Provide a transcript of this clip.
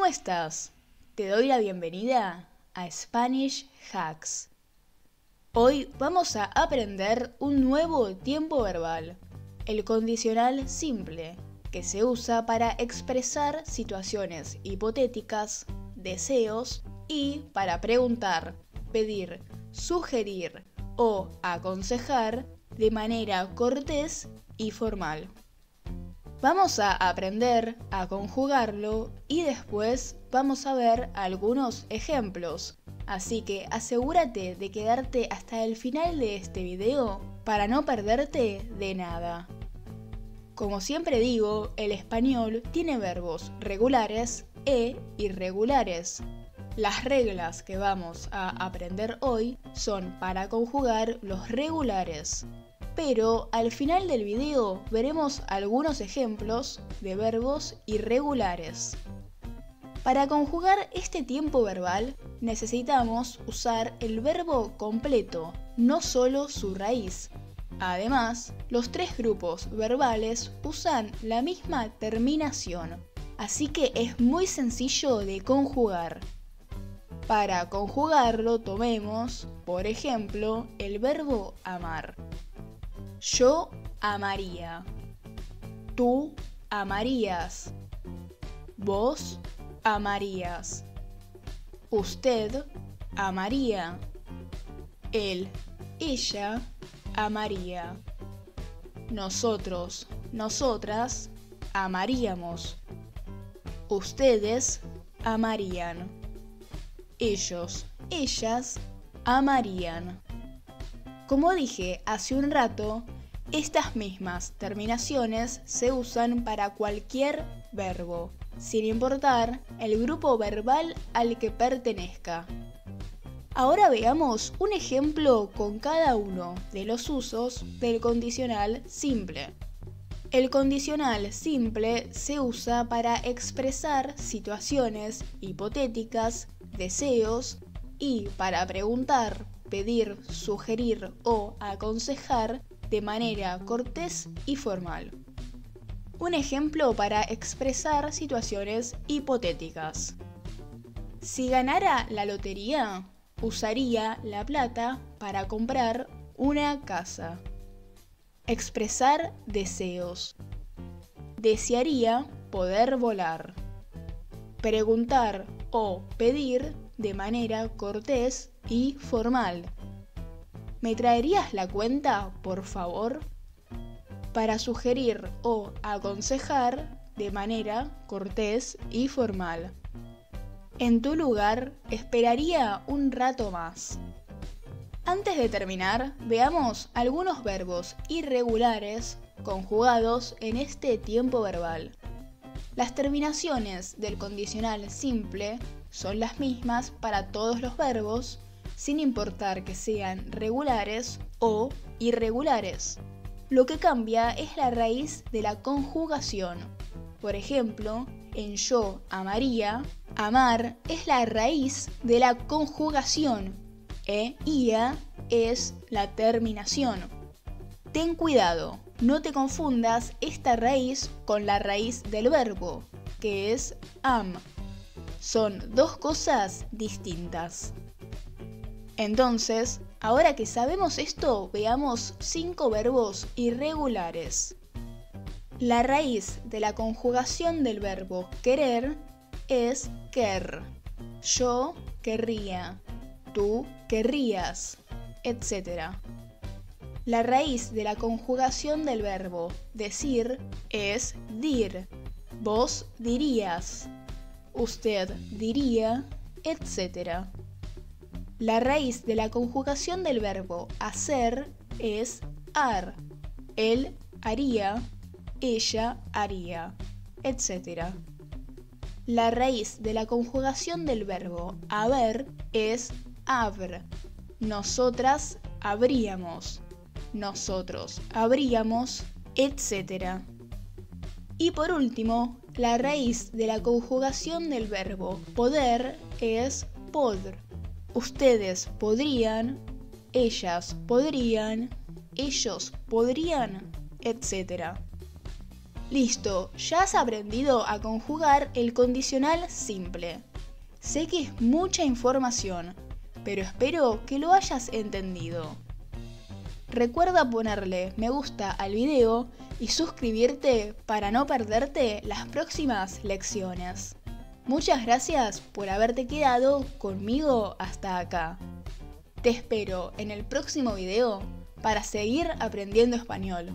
¿Cómo estás? Te doy la bienvenida a Spanish Hacks. Hoy vamos a aprender un nuevo tiempo verbal, el condicional simple, que se usa para expresar situaciones hipotéticas, deseos y para preguntar, pedir, sugerir o aconsejar de manera cortés y formal. Vamos a aprender a conjugarlo y después vamos a ver algunos ejemplos. Así que asegúrate de quedarte hasta el final de este video para no perderte de nada. Como siempre digo, el español tiene verbos regulares e irregulares. Las reglas que vamos a aprender hoy son para conjugar los regulares. Pero al final del video veremos algunos ejemplos de verbos irregulares. Para conjugar este tiempo verbal necesitamos usar el verbo completo, no solo su raíz. Además, los tres grupos verbales usan la misma terminación, así que es muy sencillo de conjugar. Para conjugarlo tomemos, por ejemplo, el verbo amar. Yo amaría. Tú amarías. Vos amarías. Usted amaría. Él, ella amaría. Nosotros, nosotras amaríamos. Ustedes amarían. Ellos, ellas amarían. Como dije hace un rato, estas mismas terminaciones se usan para cualquier verbo, sin importar el grupo verbal al que pertenezca. Ahora veamos un ejemplo con cada uno de los usos del condicional simple. El condicional simple se usa para expresar situaciones hipotéticas, deseos y para preguntar, pedir, sugerir o aconsejar de manera cortés y formal. Un ejemplo para expresar situaciones hipotéticas. Si ganara la lotería, usaría la plata para comprar una casa. Expresar deseos. Desearía poder volar. Preguntar o pedir de manera cortés y formal. ¿Me traerías la cuenta, por favor? Para sugerir o aconsejar de manera cortés y formal. En tu lugar, esperaría un rato más. Antes de terminar, veamos algunos verbos irregulares conjugados en este tiempo verbal. Las terminaciones del condicional simple son las mismas para todos los verbos, sin importar que sean regulares o irregulares. Lo que cambia es la raíz de la conjugación. Por ejemplo, en yo amaría, amar es la raíz de la conjugación e ia es la terminación. Ten cuidado, no te confundas esta raíz con la raíz del verbo, que es am. Son dos cosas distintas. Entonces, ahora que sabemos esto, veamos 5 verbos irregulares. La raíz de la conjugación del verbo querer es quer. Yo querría, tú querrías, etc. La raíz de la conjugación del verbo decir es dir. Vos dirías, usted diría, etc. La raíz de la conjugación del verbo hacer es ar. Él haría, ella haría, etc. La raíz de la conjugación del verbo haber es habr. Nosotras habríamos, nosotros habríamos, etc. Y por último, la raíz de la conjugación del verbo poder es podr. Ustedes podrían, ellas podrían, ellos podrían, etc. Listo, ya has aprendido a conjugar el condicional simple. Sé que es mucha información, pero espero que lo hayas entendido. Recuerda ponerle me gusta al video y suscribirte para no perderte las próximas lecciones. Muchas gracias por haberte quedado conmigo hasta acá. Te espero en el próximo video para seguir aprendiendo español.